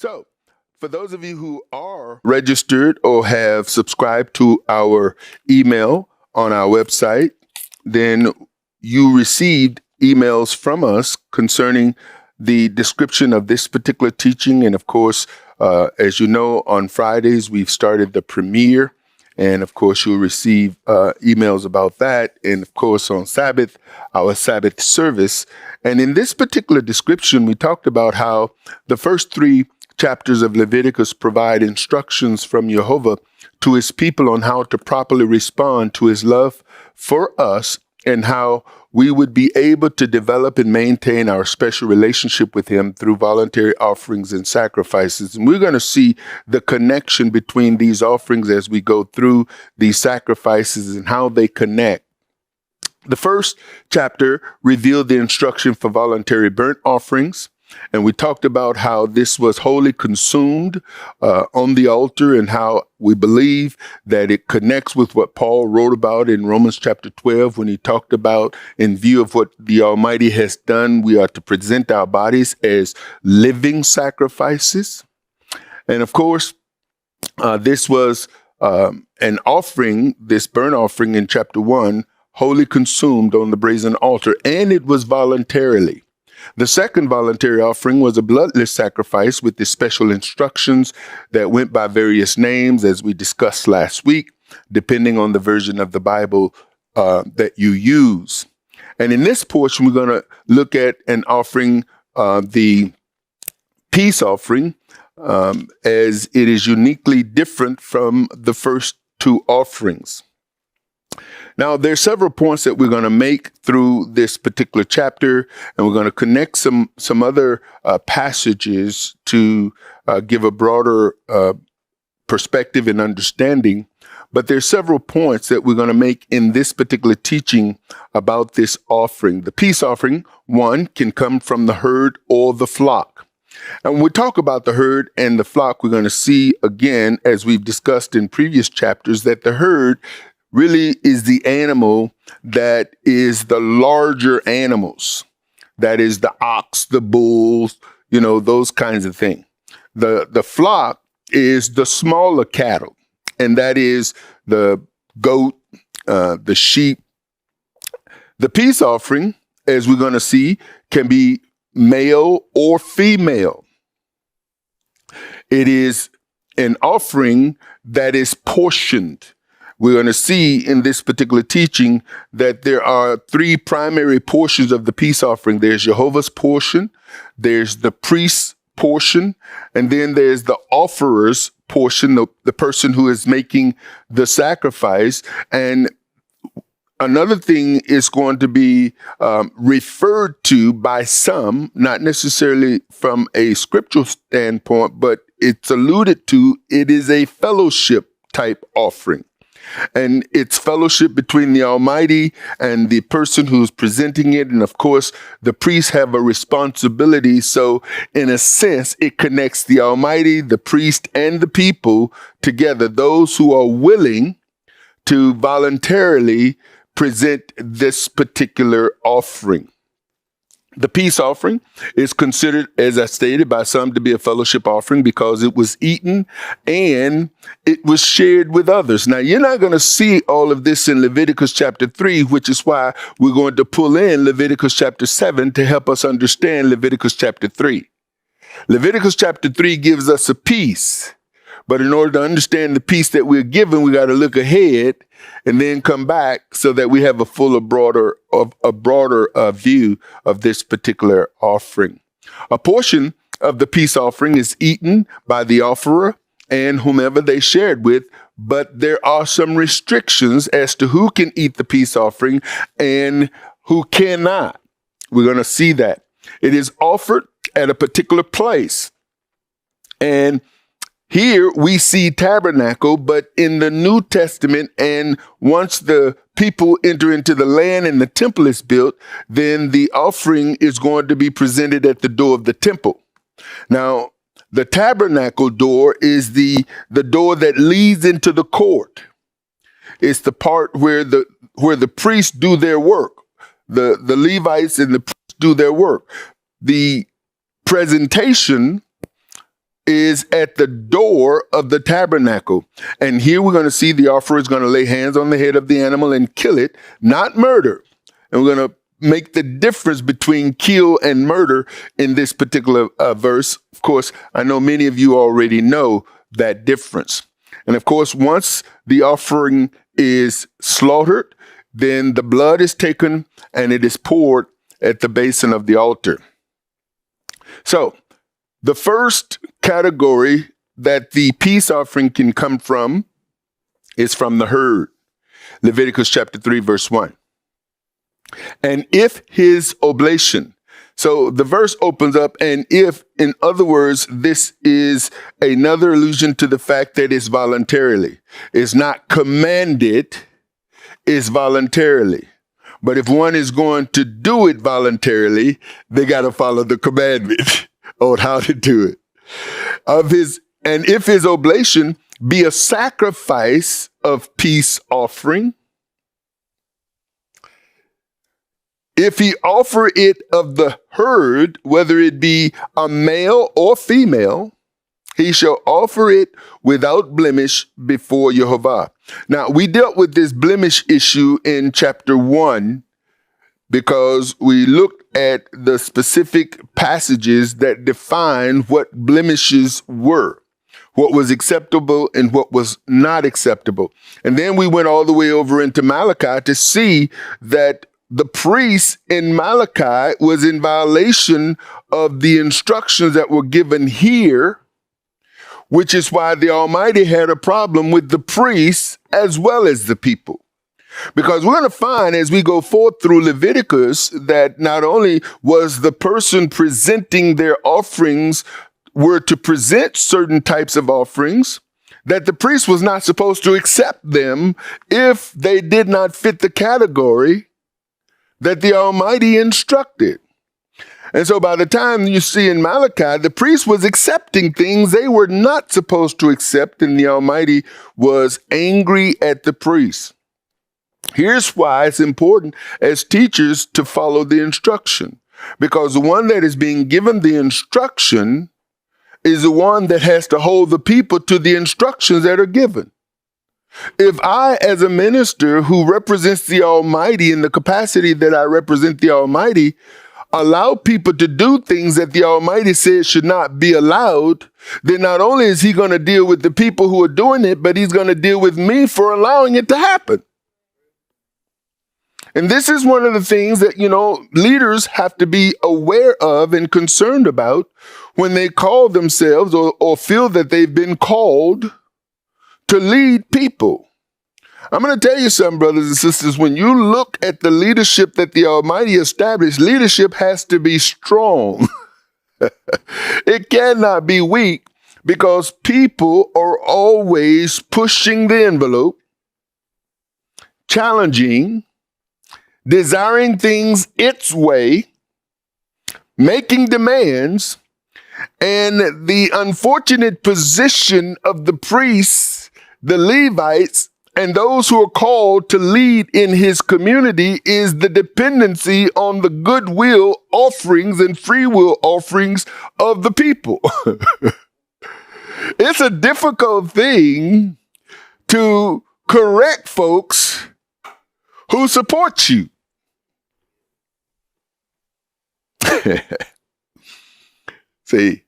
So, for those of you who are registered or have subscribed to our email on our website, then you received emails from us concerning the description of this particular teaching. And of course, as you know, on Fridays, we've started the premiere. And of course, you'll receive emails about that. And of course, on Sabbath, our Sabbath service. And in this particular description, we talked about how the first 3 chapters of Leviticus provide instructions from YeHoVaH to his people on how to properly respond to his love for us and how we would be able to develop and maintain our special relationship with him through voluntary offerings and sacrifices. And we're going to see the connection between these offerings as we go through these sacrifices and how they connect. The first chapter revealed the instruction for voluntary burnt offerings. And we talked about how this was wholly consumed on the altar and how we believe that it connects with what Paul wrote about in Romans chapter 12 when he talked about, in view of what the Almighty has done, we are to present our bodies as living sacrifices. And of course, this was an offering, this burnt offering in chapter 1, wholly consumed on the brazen altar, and it was voluntarily. The second voluntary offering was a bloodless sacrifice with the special instructions that went by various names, as we discussed last week, depending on the version of the Bible that you use. And in this portion, we're going to look at an offering, the peace offering, as it is uniquely different from the first 2 offerings. Now, there's several points that we're going to make through this particular chapter, and we're going to connect some other passages to give a broader perspective and understanding. But there's several points that we're going to make in this particular teaching about this offering. The peace offering, 1, can come from the herd or the flock. And when we talk about the herd and the flock, we're going to see again, as we've discussed in previous chapters, that the herd really is the animal that is the larger animals. That is the ox, the bulls, those kinds of things. The flock is the smaller cattle, and that is the goat, the sheep. The peace offering, as we're going to see, can be male or female. It is an offering that is portioned. We're going to see in this particular teaching that there are 3 primary portions of the peace offering. There's YeHoVaH's portion, there's the priest's portion, and then there's the offerer's portion, the person who is making the sacrifice. And another thing is going to be referred to by some, not necessarily from a scriptural standpoint, but it's alluded to. It is a fellowship type offering. And it's fellowship between the Almighty and the person who's presenting it. And of course, the priests have a responsibility. So in a sense, it connects the Almighty, the priest, and the people together, those who are willing to voluntarily present this particular offering. The peace offering is considered, as I stated, by some to be a fellowship offering because it was eaten and it was shared with others. Now, you're not going to see all of this in Leviticus chapter 3, which is why we're going to pull in Leviticus chapter 7 to help us understand Leviticus chapter 3. Leviticus chapter 3 gives us a peace, but in order to understand the peace that we're given, we got to look ahead and then come back so that we have a broader view of this particular offering. A portion of the peace offering is eaten by the offerer and whomever they shared with, but there are some restrictions as to who can eat the peace offering and who cannot. We're going to see that. It is offered at a particular place. And here we see tabernacle, but in the New Testament, and once the people enter into the land and the temple is built, then the offering is going to be presented at the door of the temple. Now, the tabernacle door is the door that leads into the court. It's the part where the priests do their work. The Levites and the priests do their work. The presentation is at the door of the tabernacle. And here we're going to see the offerer is going to lay hands on the head of the animal and kill it, not murder. And we're going to make the difference between kill and murder in this particular verse. Of course, I know many of you already know that difference. And of course, once the offering is slaughtered, then the blood is taken and it is poured at the basin of the altar. So the first category that the peace offering can come from is from the herd. Leviticus chapter 3, verse 1. And if his oblation. So the verse opens up, and if, in other words, this is another allusion to the fact that it's voluntarily. It's not commanded, it's voluntarily. But if one is going to do it voluntarily, they got to follow the commandment on how to do it. And if his oblation be a sacrifice of peace offering, if he offer it of the herd, whether it be a male or female, he shall offer it without blemish before YeHoVaH. Now, we dealt with this blemish issue in chapter 1 because we looked at the specific passages that define what blemishes were, what was acceptable and what was not acceptable. And then we went all the way over into Malachi to see that the priest in Malachi was in violation of the instructions that were given here, which is why the Almighty had a problem with the priests as well as the people. Because we're going to find as we go forth through Leviticus that not only was the person presenting their offerings were to present certain types of offerings, that the priest was not supposed to accept them if they did not fit the category that the Almighty instructed. And so by the time you see in Malachi, the priest was accepting things they were not supposed to accept, and the Almighty was angry at the priests. Here's why it's important as teachers to follow the instruction, because the one that is being given the instruction is the one that has to hold the people to the instructions that are given. If I, as a minister who represents the Almighty in the capacity that I represent the Almighty, allow people to do things that the Almighty says should not be allowed, then not only is he going to deal with the people who are doing it, but he's going to deal with me for allowing it to happen. And this is one of the things that, leaders have to be aware of and concerned about when they call themselves or feel that they've been called to lead people. I'm going to tell you something, brothers and sisters. When you look at the leadership that the Almighty established, leadership has to be strong. It cannot be weak, because people are always pushing the envelope, challenging, desiring things its way, making demands, and the unfortunate position of the priests, the Levites, and those who are called to lead in his community is the dependency on the goodwill offerings and free will offerings of the people. It's a difficult thing to correct folks who support you. See,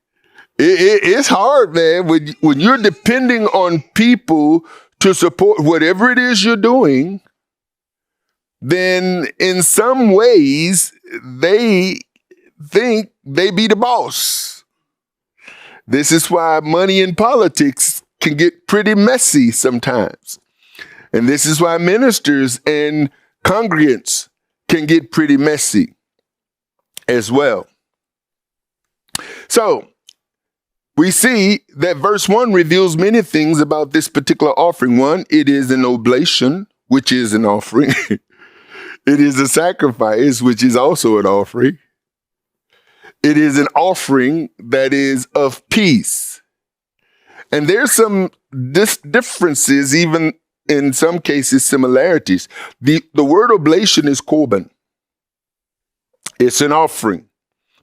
it's hard, man, when you're depending on people to support whatever it is you're doing. Then in some ways they think they be the boss. This is why money in politics can get pretty messy sometimes. And this is why ministers and congregants can get pretty messy as well. So we see that verse 1 reveals many things about this particular offering. One, it is an oblation, which is an offering. It is a sacrifice, which is also an offering. It is an offering that is of peace. And there's some differences, even in some cases, similarities. The word oblation is korban. It's an offering,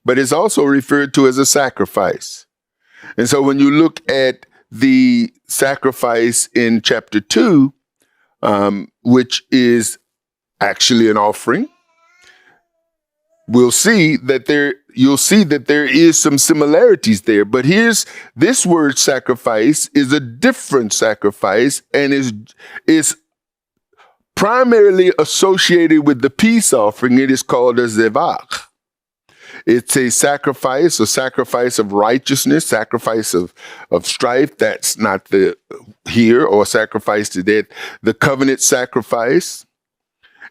but it's also referred to as a sacrifice. And so when you look at the sacrifice in chapter 2, which is actually an offering, you'll see that there is some similarities there. But here's this word sacrifice is a different sacrifice and is primarily associated with the peace offering. It is called a YeHoVaH. It's a sacrifice of righteousness, sacrifice of strife. That's not here, or sacrifice to death. The covenant sacrifice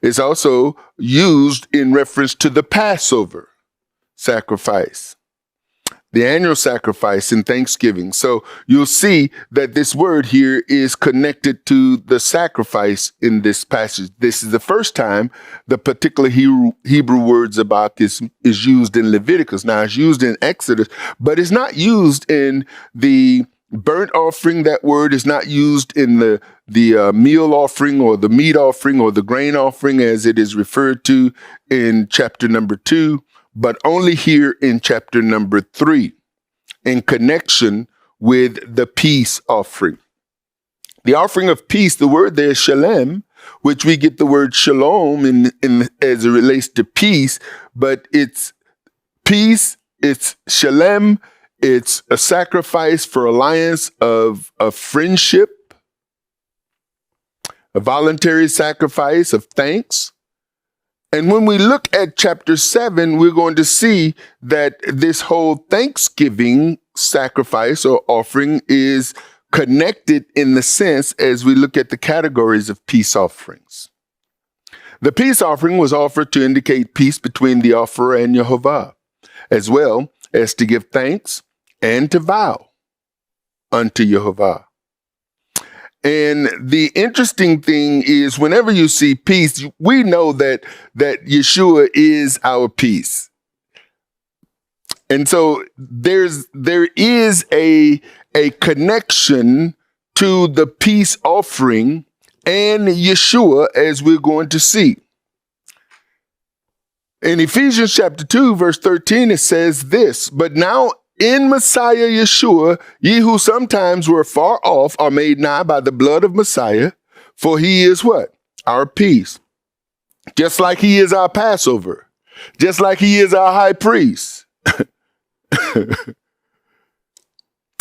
is also used in reference to the Passover sacrifice, the annual sacrifice in Thanksgiving. So you'll see that this word here is connected to the sacrifice in this passage. This is the first time the particular Hebrew word YeHoVaH is used in Leviticus. Now it's used in Exodus, but it's not used in the burnt offering. That word is not used in the meal offering or the meat offering or the grain offering as it is referred to in chapter number 2, but only here in chapter number 3 in connection with the peace offering. The offering of peace, the word there is shalem, which we get the word shalom in as it relates to peace, but it's peace, it's shalem, it's a sacrifice for alliance of friendship, a voluntary sacrifice of thanks. And when we look at chapter 7, we're going to see that this whole Thanksgiving sacrifice or offering is connected in the sense as we look at the categories of peace offerings. The peace offering was offered to indicate peace between the offerer and YeHoVaH, as well as to give thanks and to vow unto YeHoVaH. And the interesting thing is whenever you see peace, we know that Yeshua is our peace. And so there is a connection to the peace offering and Yeshua, as we're going to see. In Ephesians chapter 2, verse 13, it says this, "But now in Messiah Yeshua, ye who sometimes were far off are made nigh by the blood of Messiah, for he is" what? Our peace. Just like he is our Passover. Just like he is our high priest.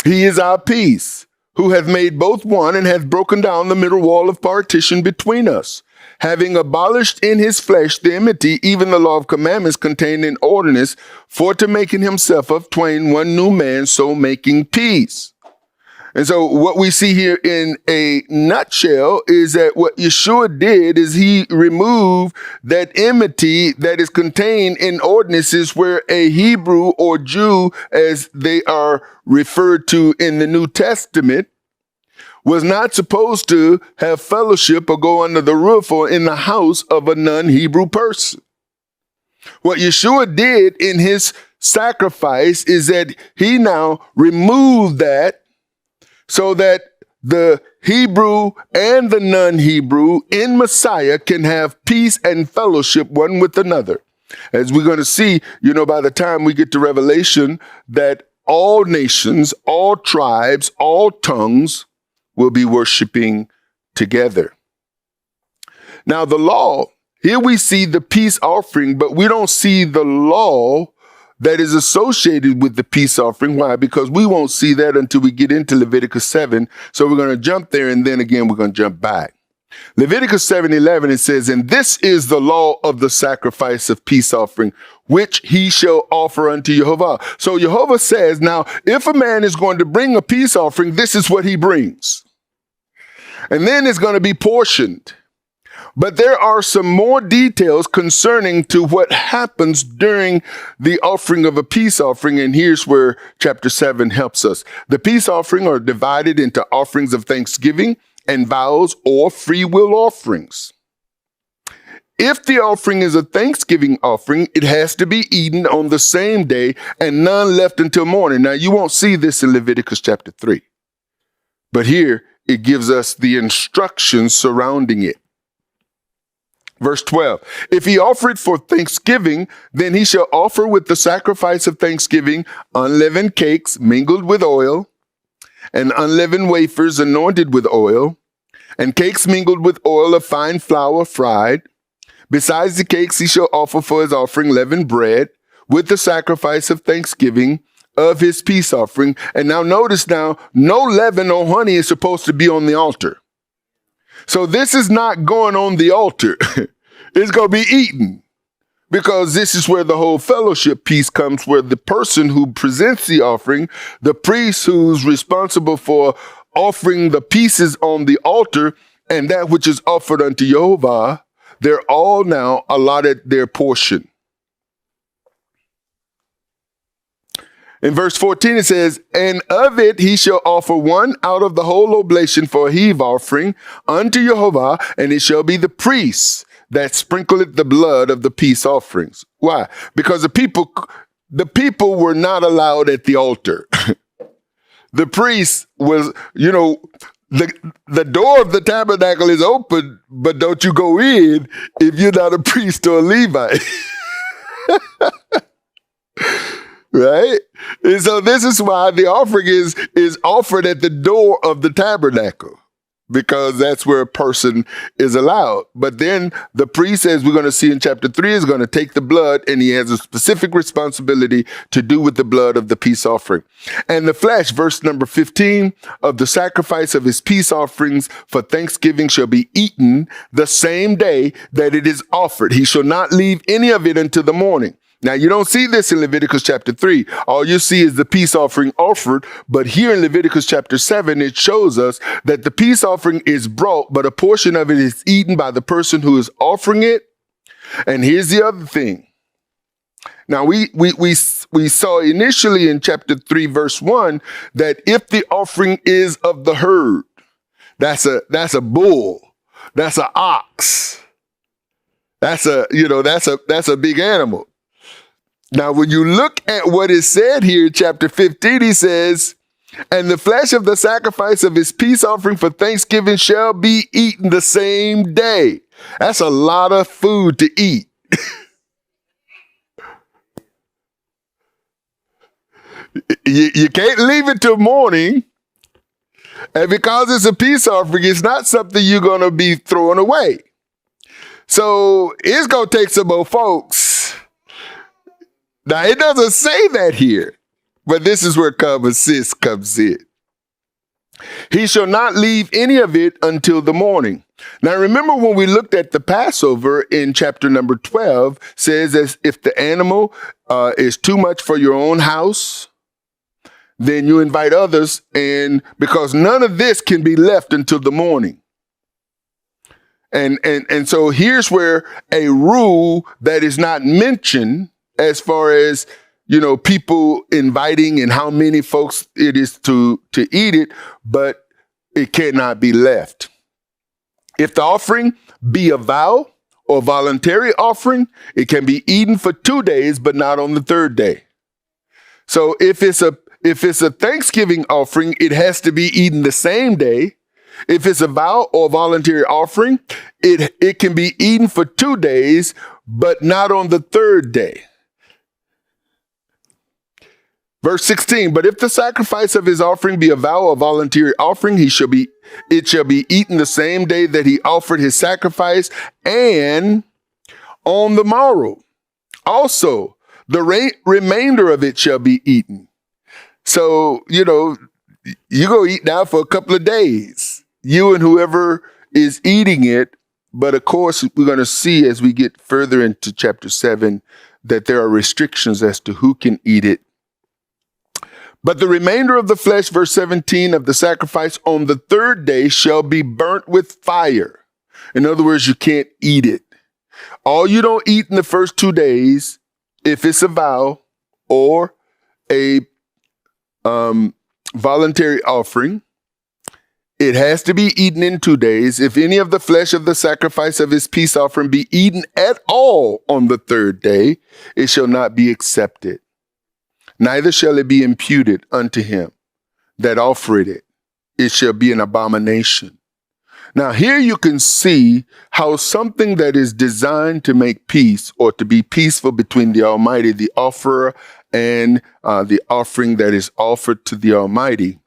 He is our peace, who hath made both one and hath broken down the middle wall of partition between us, having abolished in his flesh the enmity, even the law of commandments contained in ordinance, for to make in himself of twain one new man, so making peace. And so what we see here in a nutshell is that what Yeshua did is he removed that enmity that is contained in ordinances where a Hebrew or Jew, as they are referred to in the New Testament, was not supposed to have fellowship or go under the roof or in the house of a non-Hebrew person. What Yeshua did in his sacrifice is that he now removed that so that the Hebrew and the non-Hebrew in Messiah can have peace and fellowship one with another. As we're going to see, by the time we get to Revelation, that all nations, all tribes, all tongues will be worshiping together. Now, the law, here we see the peace offering, but we don't see the law that is associated with the peace offering. Why? Because we won't see that until we get into Leviticus 7. So we're going to jump there, and then again, we're going to jump back. Leviticus 7:11, it says, "And this is the law of the sacrifice of peace offering, which he shall offer unto YeHoVaH." So YeHoVaH says, now, if a man is going to bring a peace offering, this is what he brings. And then it's going to be portioned. But there are some more details concerning to what happens during the offering of a peace offering, and here's where chapter 7 helps us. The peace offering are divided into offerings of thanksgiving and vows or free will offerings. If the offering is a thanksgiving offering, it has to be eaten on the same day and none left until morning. Now, you won't see this in Leviticus chapter 3, but here it gives us the instructions surrounding it. Verse 12, if he offer it for thanksgiving, then he shall offer with the sacrifice of thanksgiving unleavened cakes mingled with oil, and unleavened wafers anointed with oil, and cakes mingled with oil of fine flour fried. Besides the cakes he shall offer for his offering leavened bread with the sacrifice of thanksgiving of his peace offering. And now notice now, no leaven or honey is supposed to be on the altar. So this is not going on the altar. It's going to be eaten, because this is where the whole fellowship piece comes, where the person who presents the offering, the priest who's responsible for offering the pieces on the altar and that which is offered unto YeHoVaH, they're all now allotted their portion. In verse 14, it says, and of it he shall offer one out of the whole oblation for a heave offering unto YeHoVaH, and it shall be the priest that sprinkleth the blood of the peace offerings. Why? Because the people were not allowed at the altar. The priest was, the door of the tabernacle is open, but don't you go in if you're not a priest or a Levite. Right? And so this is why the offering is offered at the door of the tabernacle, because that's where a person is allowed. But then the priest, as we're going to see in chapter 3, is going to take the blood, and he has a specific responsibility to do with the blood of the peace offering. And the flesh, verse number 15, of the sacrifice of his peace offerings for thanksgiving shall be eaten the same day that it is offered. He shall not leave any of it until the morning. Now, you don't see this in Leviticus chapter 3. All you see is the peace offering offered. But here in Leviticus chapter 7, it shows us that the peace offering is brought, but a portion of it is eaten by the person who is offering it. And here's the other thing. Now, we saw initially in chapter 3, verse 1, that if the offering is of the herd, that's a bull, that's an ox, that's a big animal. Now, when you look at what is said here in chapter 15, he says, and the flesh of the sacrifice of his peace offering for thanksgiving shall be eaten the same day. That's a lot of food to eat. You can't leave it till morning. And because it's a peace offering, it's not something you're going to be throwing away. So it's going to take some more folks. Now, it doesn't say that here, but this is where common sense comes in. He shall not leave any of it until the morning. Now, remember when we looked at the Passover in chapter number 12, says as if the animal is too much for your own house, then you invite others, and because none of this can be left until the morning. And so here's where a rule that is not mentioned as far as, people inviting and how many folks it is to eat it, but it cannot be left. If the offering be a vow or voluntary offering, it can be eaten for 2 days, but not on the third day. So if it's a Thanksgiving offering, it has to be eaten the same day. If it's a vow or voluntary offering, it can be eaten for 2 days, but not on the third day. Verse 16, but if the sacrifice of his offering be a vow or voluntary offering, it shall be eaten the same day that he offered his sacrifice, and on the morrow. Also, the remainder of it shall be eaten. So, you go eat now for a couple of days, you and whoever is eating it. But of course, we're going to see as we get further into chapter 7 that there are restrictions as to who can eat it. But the remainder of the flesh, verse 17, of the sacrifice on the third day shall be burnt with fire. In other words, you can't eat it. All you don't eat in the first 2 days, if it's a vow or a voluntary offering, it has to be eaten in 2 days. If any of the flesh of the sacrifice of his peace offering be eaten at all on the third day, it shall not be accepted. Neither shall it be imputed unto him that offered it. It shall be an abomination. Now, here you can see how something that is designed to make peace or to be peaceful between the Almighty, the offerer, and the offering that is offered to the Almighty,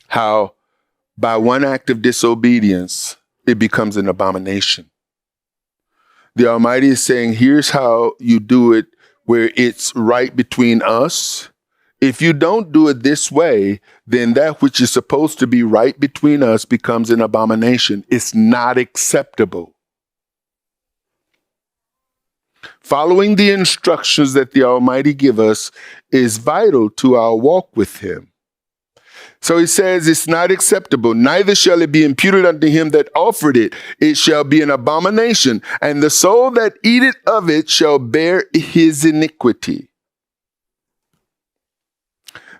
how by one act of disobedience, it becomes an abomination. The Almighty is saying, here's how you do it where it's right between us. If you don't do it this way, then that which is supposed to be right between us becomes an abomination. It's not acceptable. Following the instructions that the Almighty give us is vital to our walk with Him. So He says it's not acceptable. Neither shall it be imputed unto him that offered it. It shall be an abomination, and the soul that eateth of it shall bear his iniquity.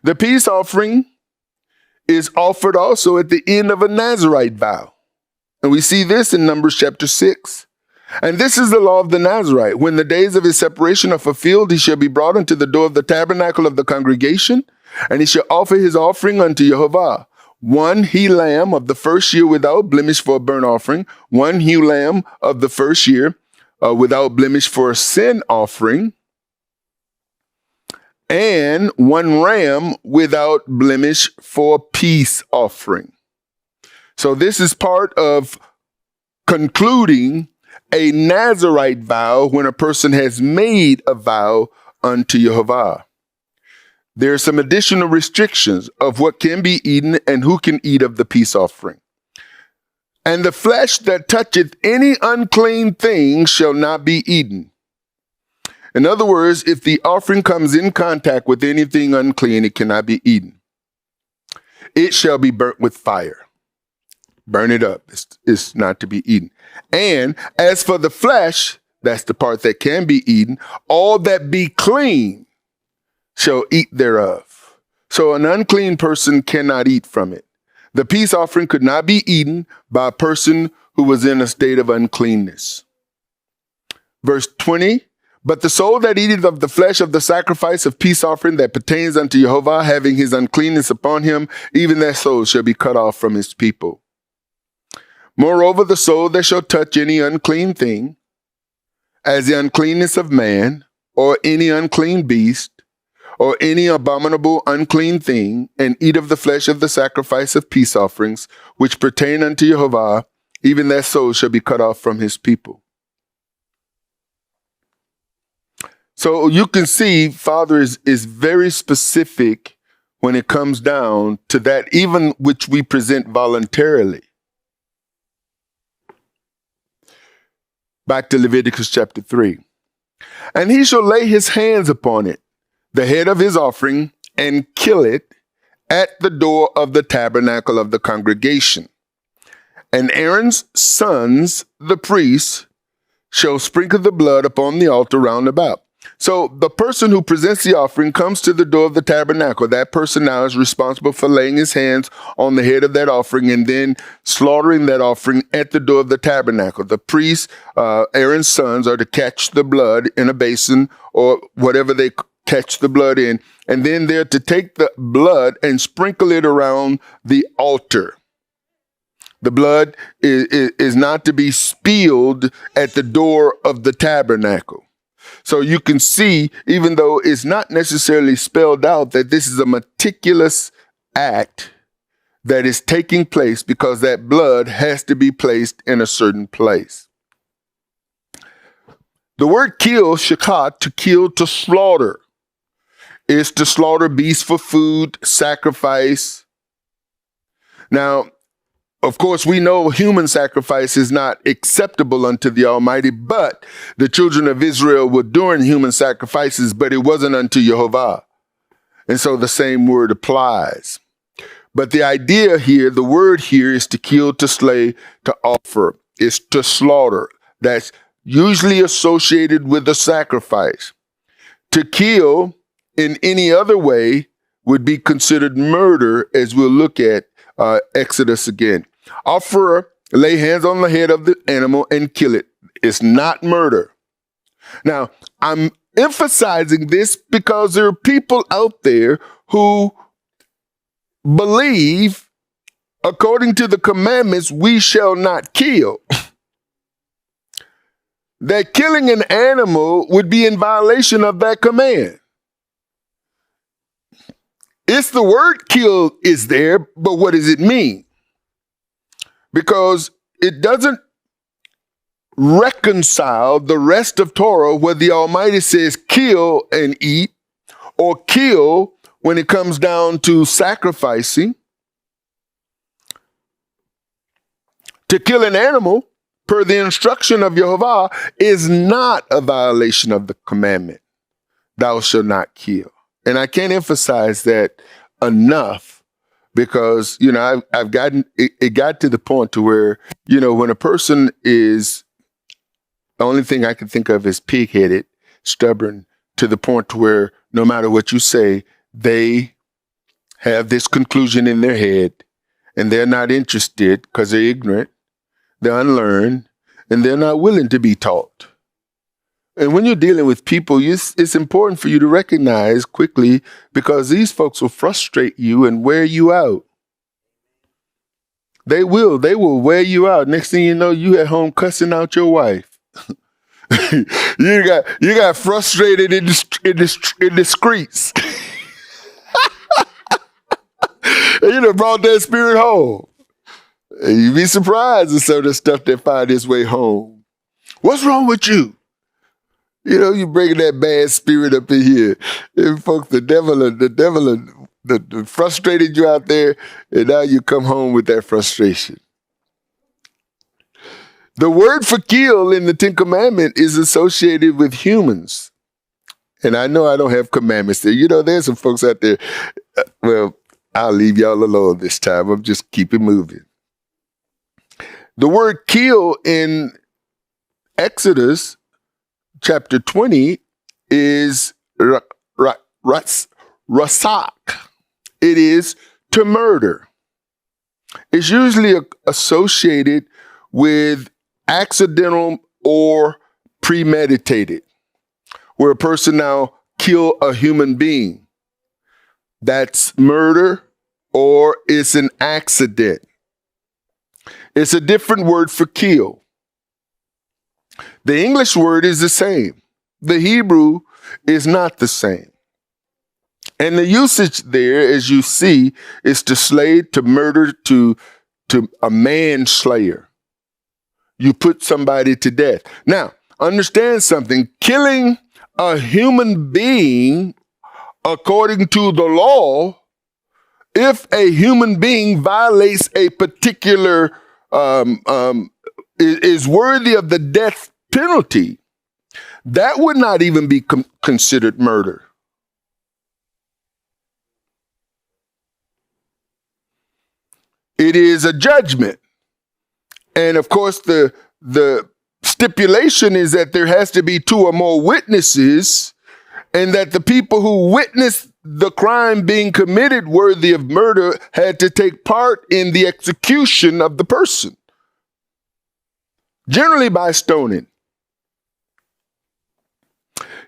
The peace offering is offered also at the end of a Nazirite vow. And we see this in Numbers chapter 6. And this is the law of the Nazirite. When the days of his separation are fulfilled, he shall be brought unto the door of the tabernacle of the congregation, and he shall offer his offering unto YeHoVaH. 1 he-lamb of the first year without blemish for a burnt offering, 1 ewe-lamb of the first year without blemish for a sin offering, and 1 ram without blemish for a peace offering. So this is part of concluding a Nazirite vow when a person has made a vow unto YeHoVaH. There are some additional restrictions of what can be eaten and who can eat of the peace offering. And the flesh that toucheth any unclean thing shall not be eaten. In other words, if the offering comes in contact with anything unclean, it cannot be eaten. It shall be burnt with fire. Burn it up. It's not to be eaten. And as for the flesh, that's the part that can be eaten, all that be clean shall eat thereof. So an unclean person cannot eat from it. The peace offering could not be eaten by a person who was in a state of uncleanness. Verse 20, but the soul that eateth of the flesh of the sacrifice of peace offering that pertains unto YeHoVaH, having his uncleanness upon him, even that soul shall be cut off from his people. Moreover, the soul that shall touch any unclean thing, as the uncleanness of man, or any unclean beast, or any abominable unclean thing, and eat of the flesh of the sacrifice of peace offerings, which pertain unto YeHoVaH, even that soul shall be cut off from his people. So you can see Father is very specific when it comes down to that, even which we present voluntarily. Back to Leviticus chapter 3. And he shall lay his hands upon it, the head of his offering, and kill it at the door of the tabernacle of the congregation. And Aaron's sons, the priests, shall sprinkle the blood upon the altar round about. So the person who presents the offering comes to the door of the tabernacle. That person now is responsible for laying his hands on the head of that offering and then slaughtering that offering at the door of the tabernacle. The priests, Aaron's sons, are to catch the blood in a basin or whatever they catch the blood in, and then they're to take the blood and sprinkle it around the altar. The blood is not to be spilled at the door of the tabernacle. So you can see, even though it's not necessarily spelled out, that this is a meticulous act that is taking place because that blood has to be placed in a certain place. The word kill, shakat, to kill, to slaughter, is to slaughter beasts for food, sacrifice. Now, of course, we know human sacrifice is not acceptable unto the Almighty, but the children of Israel were doing human sacrifices, but it wasn't unto YeHoVaH. And so the same word applies. But the idea here, the word here is to kill, to slay, to offer, is to slaughter. That's usually associated with a sacrifice. To kill in any other way would be considered murder, as we'll look at Exodus again. Offer, lay hands on the head of the animal and kill it. It's not murder. Now, I'm emphasizing this because there are people out there who believe according to the commandments, we shall not kill. That killing an animal would be in violation of that command. It's the word kill is there, but what does it mean? Because it doesn't reconcile the rest of Torah where the Almighty says kill and eat, or kill when it comes down to sacrificing. To kill an animal, per the instruction of YeHoVaH, is not a violation of the commandment, thou shalt not kill. And I can't emphasize that enough because, I've gotten, it got to the point to where, when a person is, the only thing I can think of is pig-headed, stubborn, to the point to where no matter what you say, they have this conclusion in their head and they're not interested because they're ignorant, they're unlearned, and they're not willing to be taught. And when you're dealing with people, it's important for you to recognize quickly because these folks will frustrate you and wear you out. They will wear you out. Next thing you know, you at home cussing out your wife. you got frustrated in the streets. And you done brought that spirit home. And you'd be surprised at some of the stuff that find its way home. What's wrong with you? You bringing that bad spirit up in here. And folks, the devil frustrated you out there, and now you come home with that frustration. The word for kill in the Ten Commandments is associated with humans. And I know I don't have commandments there. There's some folks out there. Well, I'll leave y'all alone this time. I'm just keeping moving. The word kill in Exodus chapter 20 is rasak. It is to murder. It's usually associated with accidental or premeditated, where a person now kill a human being. That's murder or it's an accident. It's a different word for kill. The English word is the same. The Hebrew is not the same. And the usage there, as you see, is to slay, to murder, to a manslayer. You put somebody to death. Now, understand something. Killing a human being, according to the law, if a human being violates a particular, is worthy of the death penalty, that would not even be considered murder. It is a judgment. And of course, the stipulation is that there has to be two or more witnesses, and that the people who witnessed the crime being committed worthy of murder had to take part in the execution of the person, generally by stoning.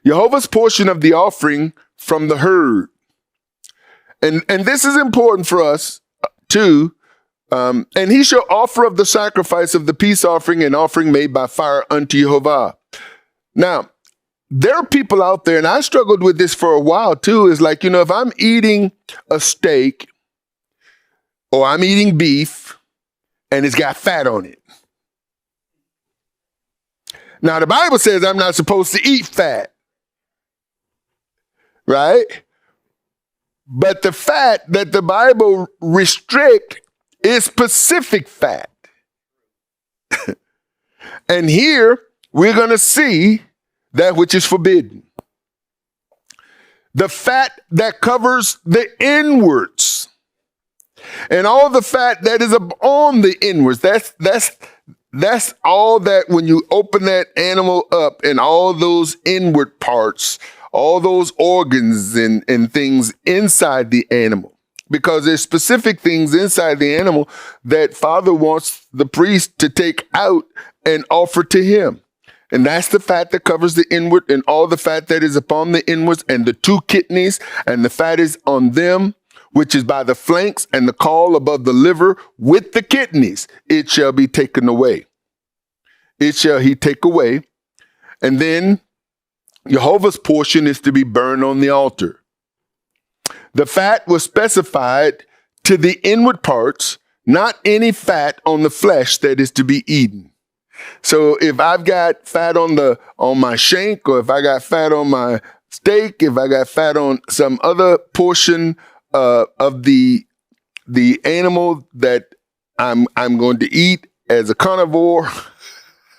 YeHoVaH's portion of the offering from the herd. And this is important for us too. And he shall offer of the sacrifice of the peace offering and offering made by fire unto YeHoVaH. Now, there are people out there, and I struggled with this for a while too, is like, if I'm eating a steak or I'm eating beef and it's got fat on it. Now, the Bible says I'm not supposed to eat fat, right? But the fat that the Bible restricts is specific fat. And here we're going to see that which is forbidden. The fat that covers the inwards. And all the fat that is on the inwards. That's all that when you open that animal up and all those inward parts, all those organs and things inside the animal. Because there's specific things inside the animal that Father wants the priest to take out and offer to him. And that's the fat that covers the inward and all the fat that is upon the inwards and the two kidneys and the fat is on them which is by the flanks and the caul above the liver with the kidneys, it shall be taken away. It shall he take away. And then YeHoVaH's portion is to be burned on the altar. The fat was specified to the inward parts, not any fat on the flesh that is to be eaten. So if I've got fat on my shank, or if I got fat on my steak, if I got fat on some other portion of the animal that I'm going to eat as a carnivore,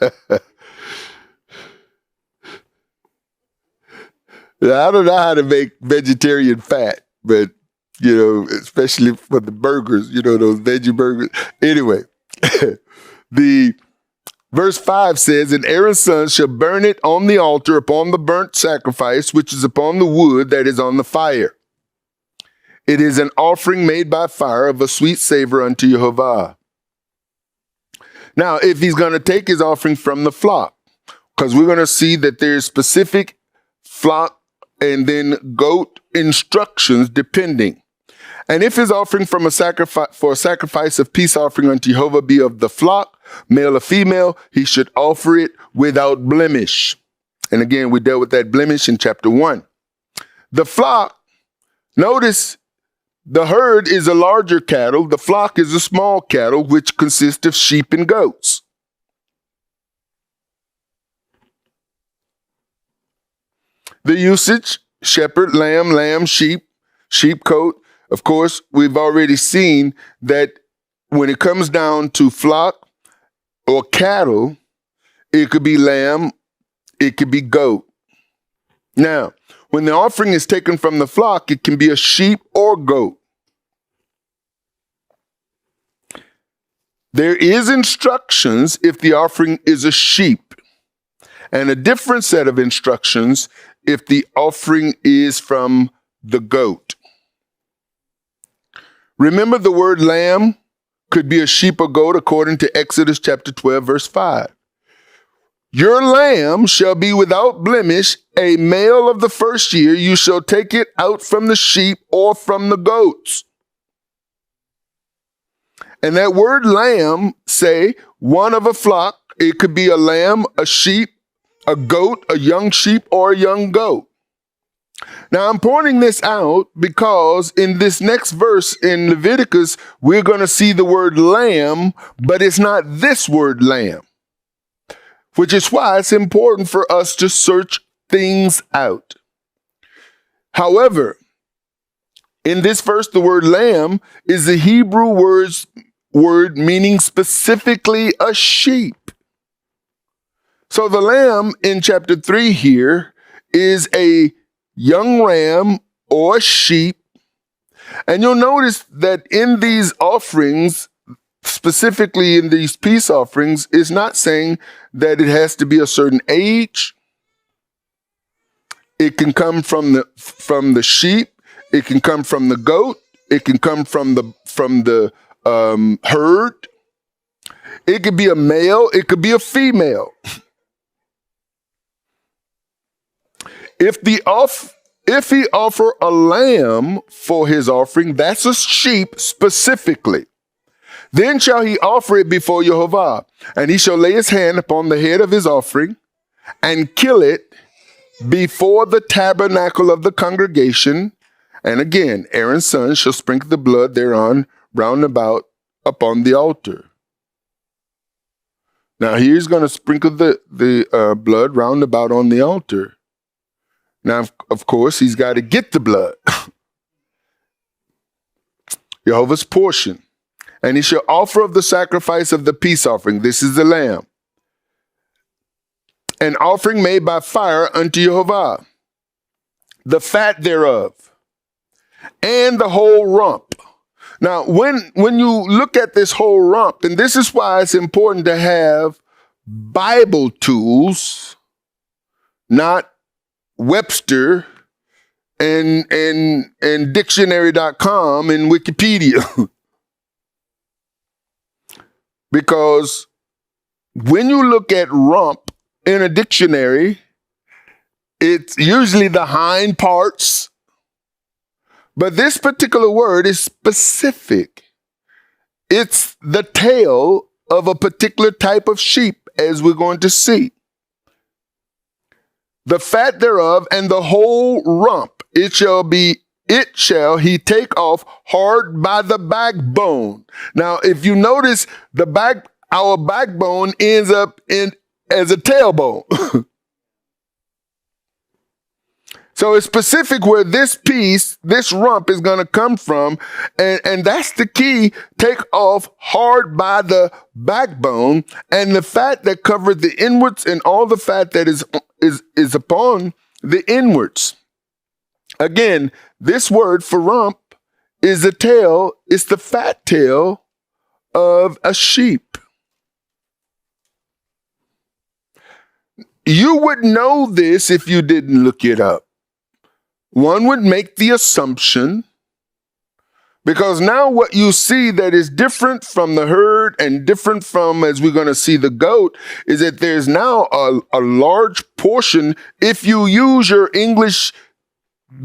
I don't know how to make vegetarian fat, but, especially for the burgers, those veggie burgers. Anyway, the verse 5 says, and Aaron's sons shall burn it on the altar upon the burnt sacrifice, which is upon the wood that is on the fire. It is an offering made by fire of a sweet savor unto YeHoVaH. Now, if he's going to take his offering from the flock, because we're going to see that there's specific flock and then goat instructions depending. And if his offering from a sacrifice of peace offering unto YeHoVaH be of the flock, male or female, he should offer it without blemish. And again, we dealt with that blemish in chapter 1. The flock, notice the herd is a larger cattle. The flock is a small cattle, which consists of sheep and goats. The usage, shepherd, lamb, sheep, sheepcoat. Of course, we've already seen that when it comes down to flock or cattle, it could be lamb, it could be goat. Now, when the offering is taken from the flock, it can be a sheep or goat. There is instructions if the offering is a sheep, and a different set of instructions if the offering is from the goat. Remember, the word lamb could be a sheep or goat according to Exodus chapter 12, verse 5. Your lamb shall be without blemish, a male of the first year. You shall take it out from the sheep or from the goats. And that word lamb, say, one of a flock. It could be a lamb, a sheep, a goat, a young sheep, or a young goat. Now, I'm pointing this out because in this next verse in Leviticus, we're going to see the word lamb, but it's not this word lamb, which is why it's important for us to search things out. However, in this verse, the word lamb is the Hebrew word meaning specifically a sheep. So the lamb in chapter 3 here is a young ram or sheep. And you'll notice that in these offerings, specifically in these peace offerings, it's not saying that it has to be a certain age. It can come from the sheep. It can come from the goat. It can come from the herd. It could be a male. It could be a female. If he offer a lamb for his offering, that's a sheep specifically. Then shall he offer it before YeHoVaH, and he shall lay his hand upon the head of his offering and kill it before the tabernacle of the congregation. And again, Aaron's son shall sprinkle the blood thereon round about upon the altar. Now he's going to sprinkle the blood round about on the altar. Now, of course, he's got to get the blood. YeHoVaH's portion. And he shall offer of the sacrifice of the peace offering. This is the lamb. An offering made by fire unto YeHoVaH. The fat thereof. And the whole rump. Now, when you look at this whole rump, and this is why it's important to have Bible tools, not Webster and dictionary.com and Wikipedia. Because when you look at rump in a dictionary, it's usually the hind parts, But this particular word is specific. It's the tail of a particular type of sheep, as we're going to see. The fat thereof and the whole rump, it shall he take off hard by the backbone. Now, if you notice, our backbone ends up as a tailbone. So it's specific where this piece, this rump is going to come from. And that's the key. Take off hard by the backbone, and the fat that covered the inwards and all the fat that is upon the inwards. Again, this word for rump is the tail. It's the fat tail of a sheep. You would know this if you didn't look it up. One would make the assumption, because now what you see that is different from the herd and different from, as we're going to see, the goat, is that there's now a large portion. If you use your English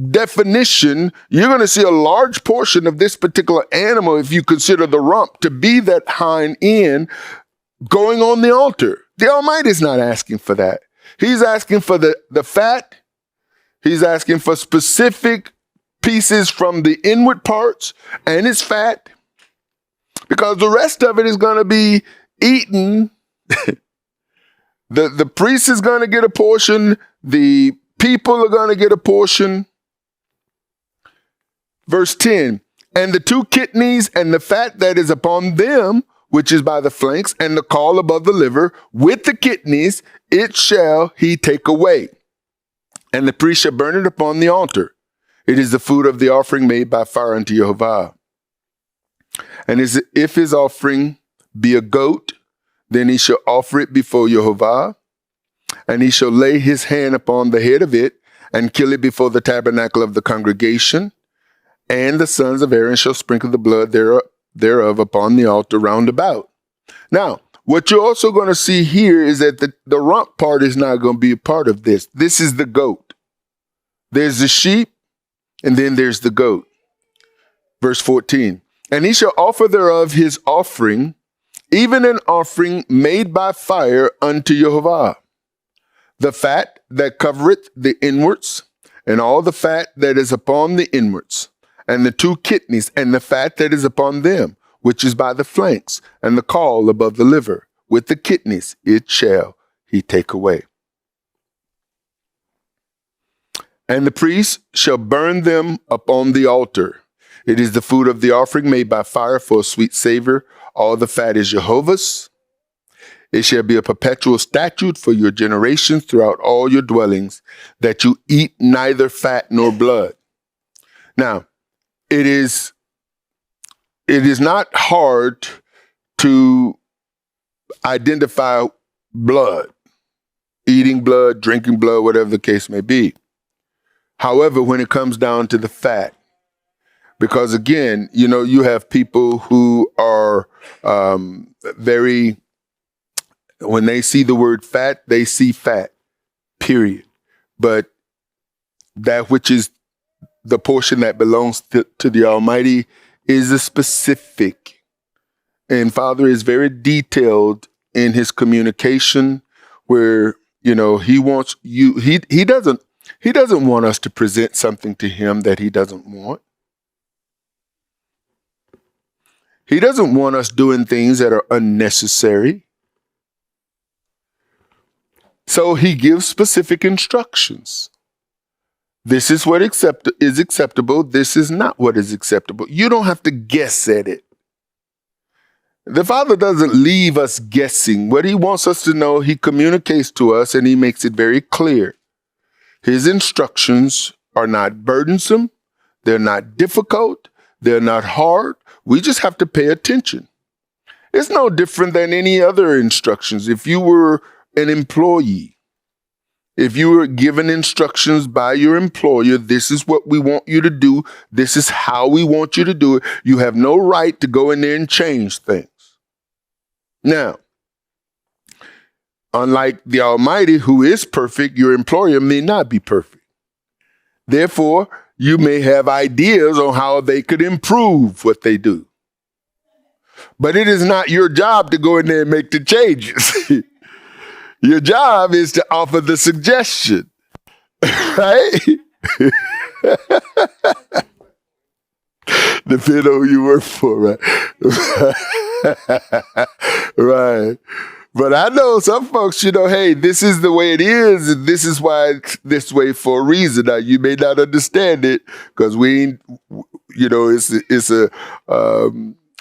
definition, you're going to see a large portion of this particular animal, if you consider the rump to be that hind end, going on the altar. The Almighty is not asking for that. He's asking for the fat. He's asking for specific pieces from the inward parts and its fat, because the rest of it is going to be eaten. The priest is going to get a portion. The people are going to get a portion. Verse 10, and the two kidneys and the fat that is upon them, which is by the flanks, and the caul above the liver, with the kidneys, it shall he take away. And the priest shall burn it upon the altar. It is the food of the offering made by fire unto YeHoVaH. And if his offering be a goat, then he shall offer it before YeHoVaH, and he shall lay his hand upon the head of it, and kill it before the tabernacle of the congregation. And the sons of Aaron shall sprinkle the blood thereof upon the altar round about. Now, what you're also going to see here is that the rump part is not going to be a part of this. This is the goat. There's the sheep, and then there's the goat. Verse 14, and he shall offer thereof his offering, even an offering made by fire unto YeHoVaH. The fat that covereth the inwards, and all the fat that is upon the inwards, and the two kidneys, and the fat that is upon them, which is by the flanks, and the caul above the liver, with the kidneys, it shall he take away. And the priest shall burn them upon the altar. It is the food of the offering made by fire for a sweet savor. All the fat is YeHoVaH's. It shall be a perpetual statute for your generations throughout all your dwellings, that you eat neither fat nor blood. Now, it is not hard to identify blood, eating blood, drinking blood, whatever the case may be. However, when it comes down to the fat, because again, you have people who are when they see the word fat, they see fat, period. But that which is the portion that belongs to the Almighty is a specific. And Father is very detailed in his communication, where, he wants you, he doesn't want us to present something to him that he doesn't want. He doesn't want us doing things that are unnecessary. So he gives specific instructions. This is what is acceptable. This is not what is acceptable. You don't have to guess at it. The Father doesn't leave us guessing. What he wants us to know, he communicates to us, and he makes it very clear. His instructions are not burdensome. They're not difficult. They're not hard. We just have to pay attention. It's no different than any other instructions. If you were an employee, if you were given instructions by your employer, this is what we want you to do, this is how we want you to do it, you have no right to go in there and change things. Now, unlike the Almighty, who is perfect, your employer may not be perfect. Therefore, you may have ideas on how they could improve what they do. But it is not your job to go in there and make the changes. Your job is to offer the suggestion, right? Depending on who you work for, right? Right. But I know some folks, hey, this is the way it is, and this is why it's this way for a reason. Now, you may not understand it because we ain't, it's a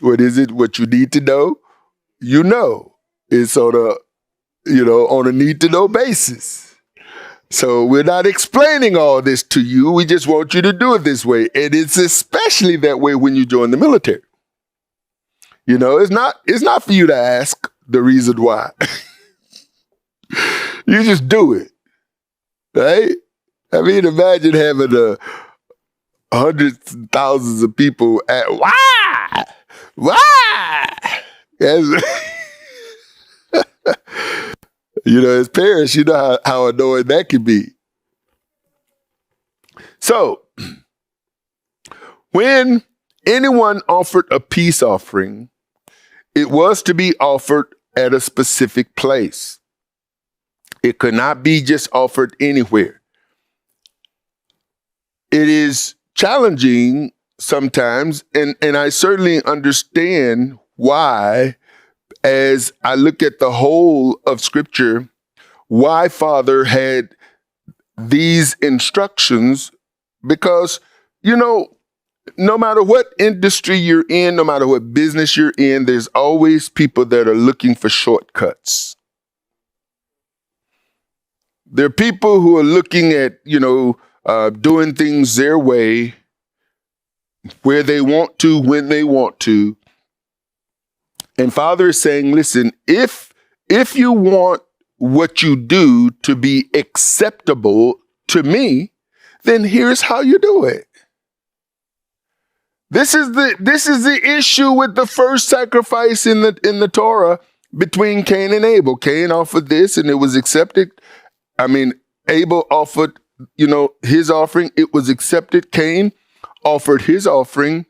what is it? What you need to know, it's on a need to know basis. So we're not explaining all this to you. We just want you to do it this way. And it's especially that way when you join the military. It's not for you to ask the reason why. You just do it. Right? I mean, imagine having hundreds and thousands of people at why? As as parents, you know how annoying that can be. So, when anyone offered a peace offering, it was to be offered at a specific place. It could not be just offered anywhere. It is challenging sometimes, and I certainly understand why, as I look at the whole of Scripture, why Father had these instructions, because, no matter what industry you're in, no matter what business you're in, there's always people that are looking for shortcuts. There are people who are looking at, doing things their way, where they want to, when they want to. And Father is saying, listen, if you want what you do to be acceptable to me, then here's how you do it. This is the issue with the first sacrifice in the Torah between Cain and Abel. Cain offered this and it was accepted. I mean, Abel offered, his offering, it was accepted. Cain offered his offering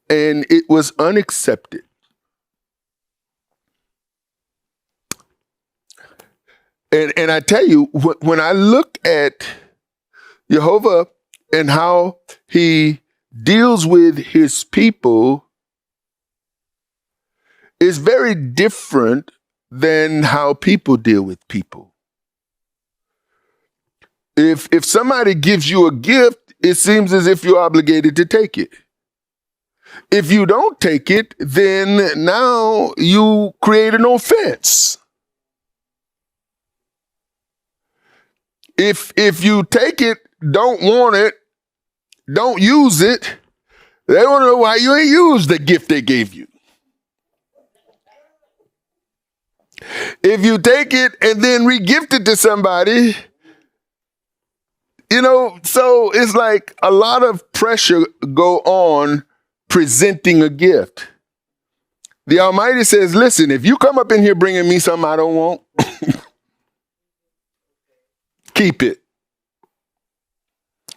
and it was unaccepted. And I tell you, when I look at YeHoVaH and how he deals with his people, is very different than how people deal with people. If somebody gives you a gift, it seems as if you're obligated to take it. If you don't take it, then now you create an offense. If you take it, don't want it, don't use it, they want to know why you ain't used the gift they gave you. If you take it and then re-gift it to somebody, so it's like a lot of pressure go on presenting a gift. The Almighty says, listen, if you come up in here bringing me something I don't want, keep it.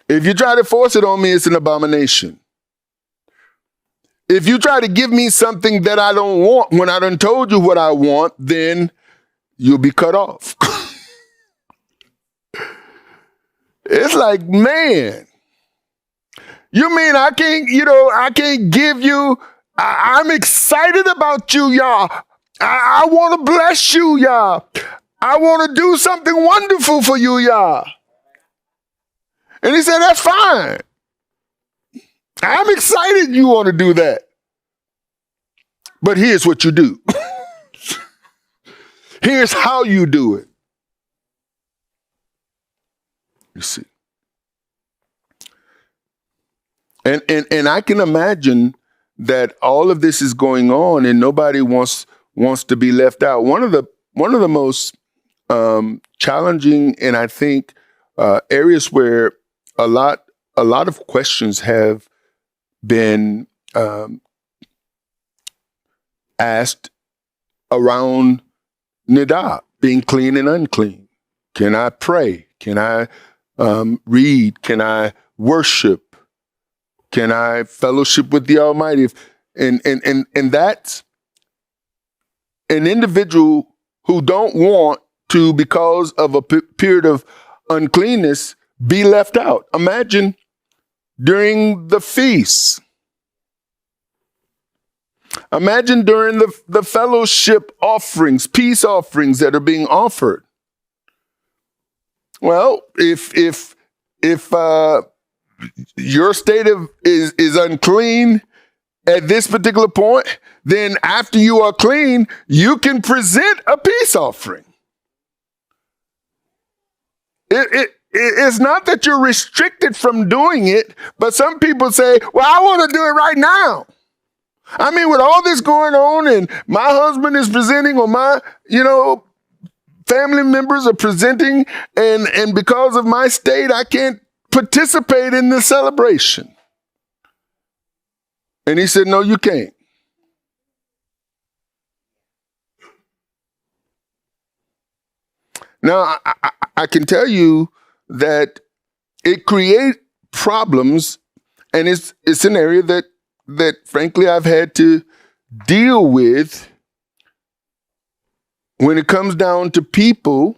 If you try to force it on me, it's an abomination. If you try to give me something that I don't want when I done told you what I want, then you'll be cut off. It's like, man, you mean I can't give you, I'm excited about you, y'all. I want to bless you, y'all. I want to do something wonderful for you, y'all. And he said, that's fine. I'm excited you want to do that. But here's what you do. Here's how you do it. You see. And I can imagine that all of this is going on and nobody wants to be left out. One of the most challenging and I think areas where a lot of questions have been asked around Nidah, being clean and unclean. Can I pray? Can I read? Can I worship? Can I fellowship with the Almighty? And that's an individual who don't want to, because of a period of uncleanness, be left out. Imagine during the feasts. Imagine during the fellowship offerings, peace offerings that are being offered. Well, if your state is unclean at this particular point, then after you are clean, you can present a peace offering. It's not that you're restricted from doing it, but some people say, well, I want to do it right now. I mean, with all this going on and my husband is presenting, or my, family members are presenting, and because of my state, I can't participate in the celebration. And he said, no, you can't. Now, I can tell you that it creates problems, and it's an area that frankly I've had to deal with when it comes down to people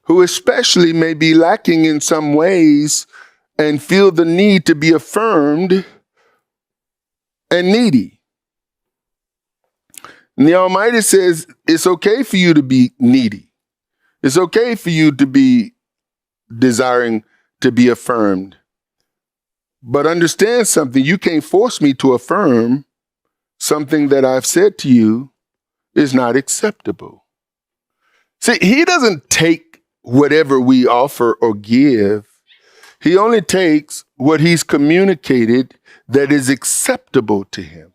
who especially may be lacking in some ways and feel the need to be affirmed and needy. And the Almighty says it's okay for you to be needy. It's okay for you to be desiring to be affirmed. But understand something, you can't force me to affirm something that I've said to you is not acceptable. See, he doesn't take whatever we offer or give. He only takes what he's communicated that is acceptable to him.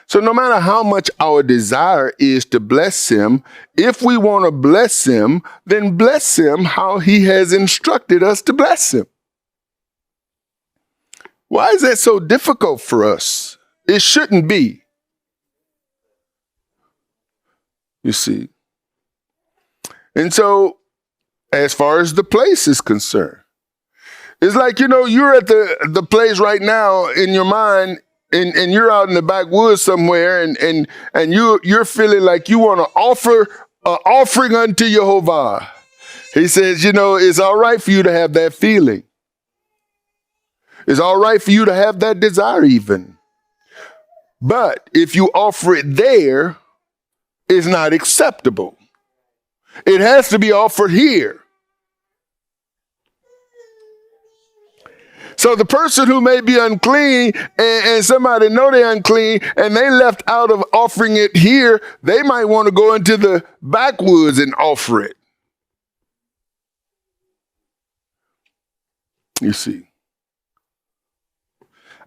So no matter how much our desire is to bless him, if we want to bless him, then bless him how he has instructed us to bless him. Why is that so difficult for us? It shouldn't be. You see. And so, as far as the place is concerned, it's like, you're at the place right now in your mind, and you're out in the backwoods somewhere, and you're feeling like you want to offer an offering unto YeHoVaH. He says, it's all right for you to have that feeling. It's all right for you to have that desire even. But if you offer it there, it's not acceptable. It has to be offered here. So the person who may be unclean and somebody know they're unclean and they left out of offering it here, they might want to go into the backwoods and offer it. You see.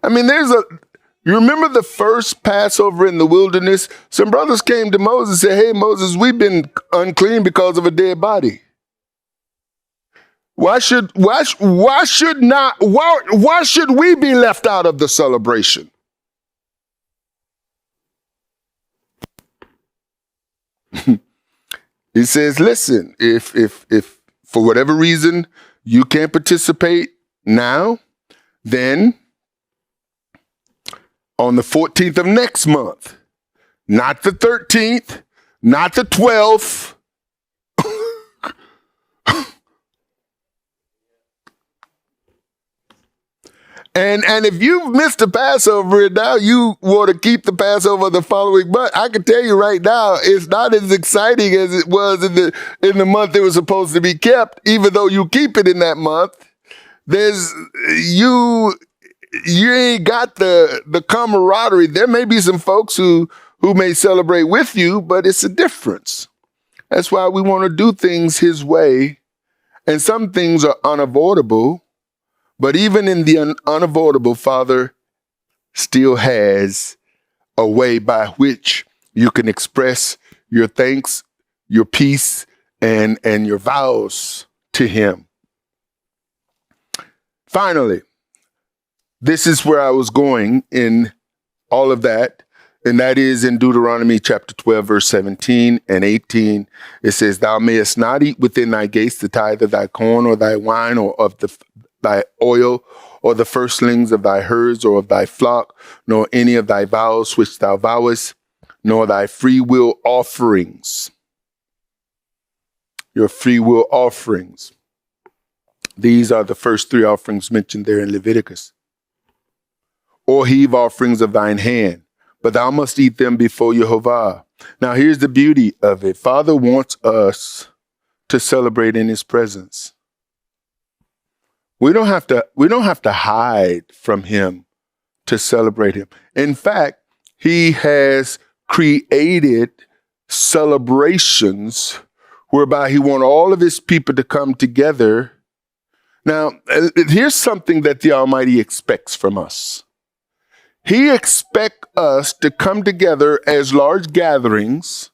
I mean, you remember the first Passover in the wilderness? Some brothers came to Moses and said, hey, Moses, we've been unclean because of a dead body. Why should we be left out of the celebration? He says, listen, if for whatever reason you can't participate now, then on the 14th of next month, not the 13th, not the 12th, And if you've missed the Passover and now you want to keep the Passover the following month, I can tell you right now, it's not as exciting as it was in the month it was supposed to be kept. Even though you keep it in that month, you ain't got the camaraderie. There may be some folks who may celebrate with you, but it's a difference. That's why we want to do things his way, and some things are unavoidable. But even in the unavoidable, Father still has a way by which you can express your thanks, your peace, and your vows to him. Finally, this is where I was going in all of that, and that is in Deuteronomy chapter 12, verse 17 and 18. It says, thou mayest not eat within thy gates the tithe of thy corn or thy wine or of thy oil or the firstlings of thy herds or of thy flock, nor any of thy vows which thou vowest, nor thy free will offerings. Your free will offerings. These are the first three offerings mentioned there in Leviticus. Or heave offerings of thine hand, but thou must eat them before YeHoVaH. Now here's the beauty of it. Father wants us to celebrate in his presence. We don't have to hide from him to celebrate him. In fact, he has created celebrations whereby he wants all of his people to come together. Now, here's something that the Almighty expects from us. He expects us to come together as large gatherings,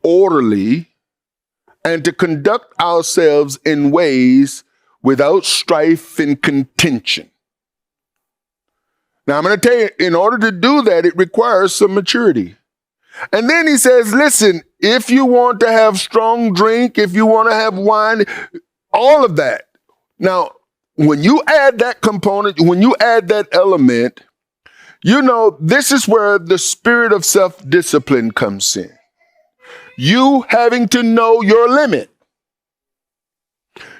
orderly, and to conduct ourselves in ways without strife and contention. Now, I'm going to tell you, in order to do that, it requires some maturity. And then he says, listen, if you want to have strong drink, if you want to have wine, all of that. Now, when you add that component, when you add that element, you know, this is where the spirit of self-discipline comes in. You having to know your limit.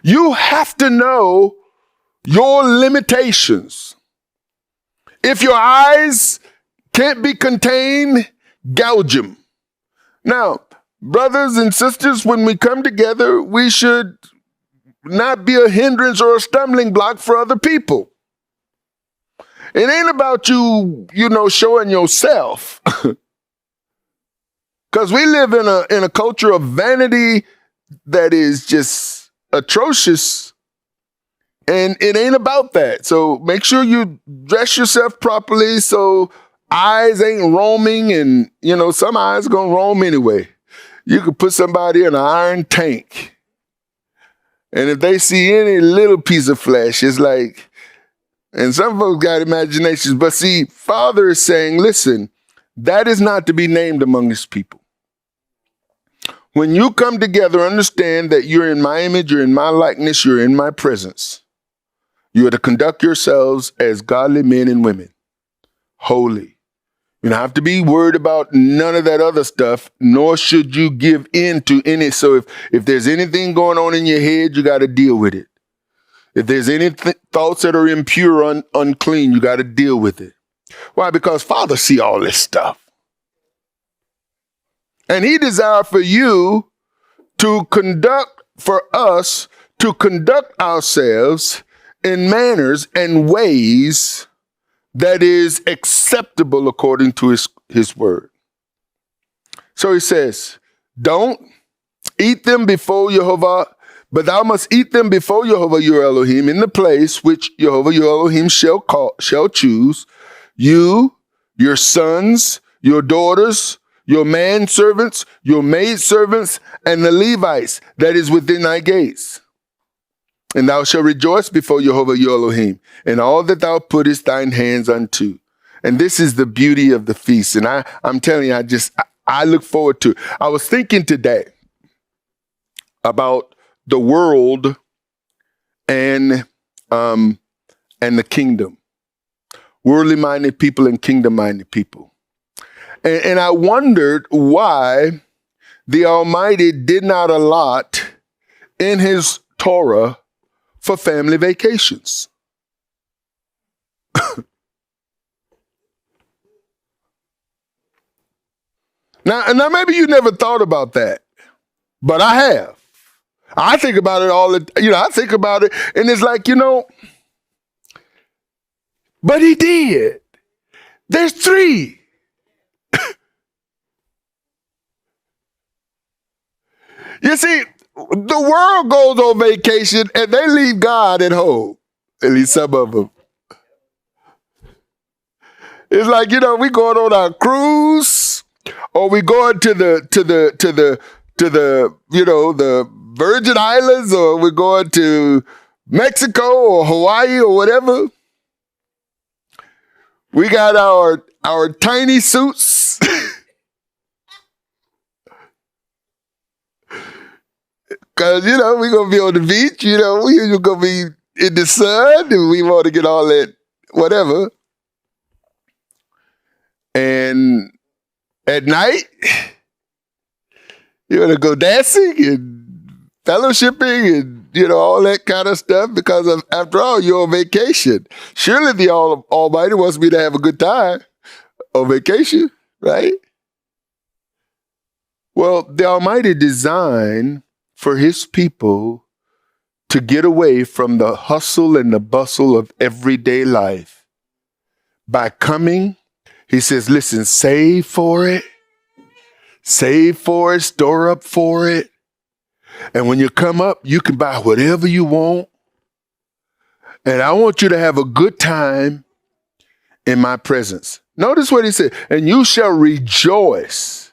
You have to know your limitations. If your eyes can't be contained, gouge them. Now, brothers and sisters, when we come together, we should not be a hindrance or a stumbling block for other people. It ain't about you, showing yourself. Because we live in a culture of vanity that is just atrocious. And it ain't about that. So make sure you dress yourself properly so eyes ain't roaming. And, some eyes are going to roam anyway. You could put somebody in an iron tank. And if they see any little piece of flesh, it's like, and some folks got imaginations. But see, Father is saying, listen, that is not to be named among his people. When you come together, understand that you're in my image, you're in my likeness, you're in my presence. You are to conduct yourselves as godly men and women, holy. You don't have to be worried about none of that other stuff, nor should you give in to any. So if there's anything going on in your head, you got to deal with it. If there's any thoughts that are impure, unclean, you got to deal with it. Why? Because Father see all this stuff. And he desires for you for us to conduct ourselves in manners and ways that is acceptable according to his word. So he says, don't eat them before YeHoVaH, but thou must eat them before YeHoVaH your Elohim in the place which YeHoVaH your Elohim shall choose, you, your sons, your daughters, your manservants, your maidservants, and the Levites that is within thy gates. And thou shalt rejoice before YeHoVaH your Elohim, and all that thou puttest thine hands unto. And this is the beauty of the feast. And I'm telling you, I look forward to it. I was thinking today about the world and the kingdom. Worldly-minded people and kingdom-minded people. And I wondered why the Almighty did not allot in his Torah for family vacations. Now maybe you never thought about that, but I have. I think about it I think about it, and it's like, but he did. There's 3. You see, the world goes on vacation and they leave God at home. At least some of them. It's like, we going on our cruise, or we going to the Virgin Islands, or we're going to Mexico or Hawaii or whatever. We got our tiny suits. Because, we're going to be on the beach, we're going to be in the sun, and we want to get all that whatever. And at night, you want to go dancing and fellowshipping and, all that kind of stuff because of, after all, you're on vacation. Surely the Almighty wants me to have a good time on vacation, right? Well, the Almighty designed for his people to get away from the hustle and the bustle of everyday life. By coming, he says, listen, save for it, store up for it. And when you come up, you can buy whatever you want. And I want you to have a good time in my presence. Notice what he said, and you shall rejoice.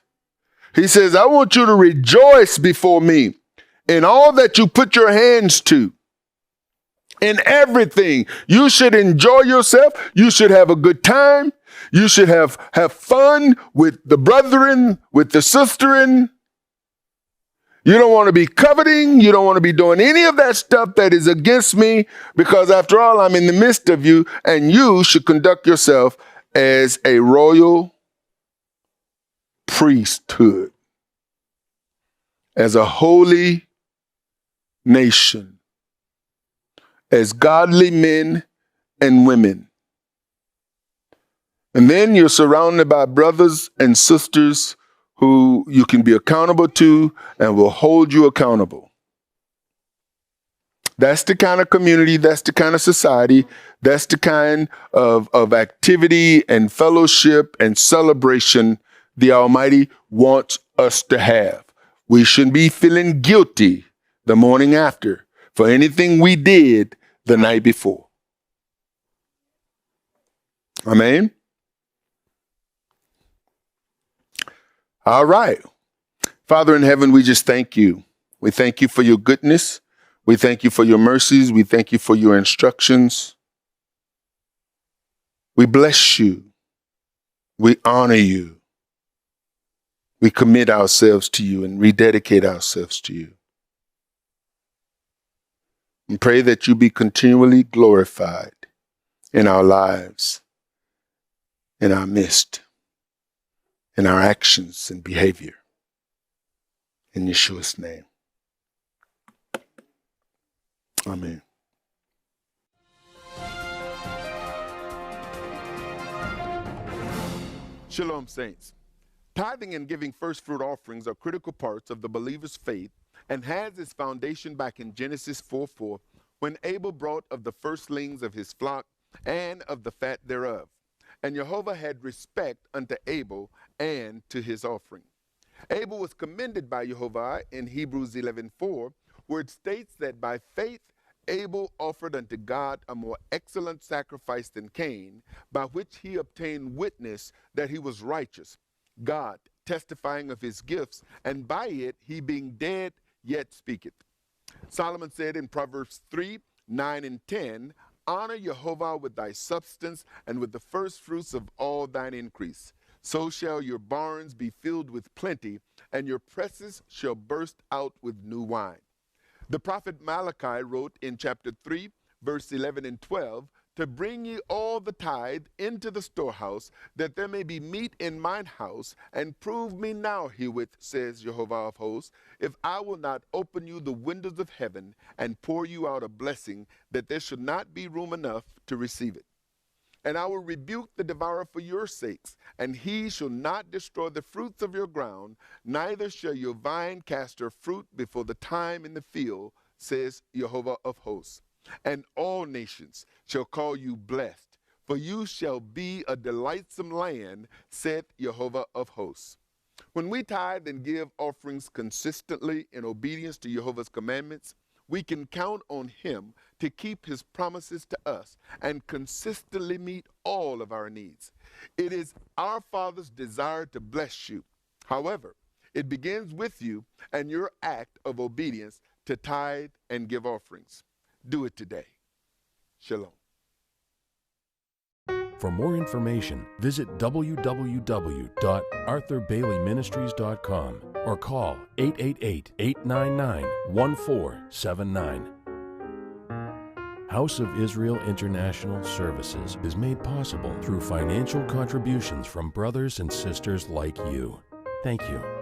He says, I want you to rejoice before me in all that you put your hands to. In everything, you should enjoy yourself. You should have a good time. You should have fun with the brethren, with the sisterin. You don't want to be coveting. You don't want to be doing any of that stuff that is against me, because after all, I'm in the midst of you, and you should conduct yourself as a royal priesthood, as a holy nation, as godly men and women. And then you're surrounded by brothers and sisters who you can be accountable to and will hold you accountable. That's the kind of community, that's the kind of society, that's the kind of activity and fellowship and celebration the Almighty wants us to have. We shouldn't be feeling guilty the morning after for anything we did the night before. Amen. All right. Father in heaven, we just thank you. We thank you for your goodness. We thank you for your mercies. We thank you for your instructions. We bless you. We honor you. We commit ourselves to you and rededicate ourselves to you. And pray that you be continually glorified in our lives, in our midst, in our actions and behavior. In Yeshua's name. Amen. Shalom, saints. Tithing and giving first fruit offerings are critical parts of the believer's faith and has its foundation back in Genesis 4:4, when Abel brought of the firstlings of his flock and of the fat thereof. And YeHoVaH had respect unto Abel and to his offering. Abel was commended by YeHoVaH in Hebrews 11:4, where it states that by faith Abel offered unto God a more excellent sacrifice than Cain, by which he obtained witness that he was righteous, God testifying of his gifts, and by it he being dead yet speaketh. Solomon said in Proverbs 3:9 and 10, honor YeHoVaH with thy substance and with the first fruits of all thine increase. So shall your barns be filled with plenty, and your presses shall burst out with new wine. The prophet Malachi wrote in chapter 3, verse 11 and 12, to bring ye all the tithe into the storehouse, that there may be meat in mine house, and prove me now herewith, says YeHoVaH of hosts, if I will not open you the windows of heaven and pour you out a blessing, that there should not be room enough to receive it. And I will rebuke the devourer for your sakes, and he shall not destroy the fruits of your ground, neither shall your vine cast her fruit before the time in the field, says YeHoVaH of hosts. And all nations shall call you blessed, for you shall be a delightsome land, saith YeHoVaH of hosts. When we tithe and give offerings consistently in obedience to YeHoVaH's commandments, we can count on him to keep his promises to us and consistently meet all of our needs. It is our Father's desire to bless you. However, it begins with you and your act of obedience to tithe and give offerings. Do it today. Shalom. For more information, visit www.arthurbaileyministries.com or call 888-899-1479. House of Israel International Services is made possible through financial contributions from brothers and sisters like you. Thank you.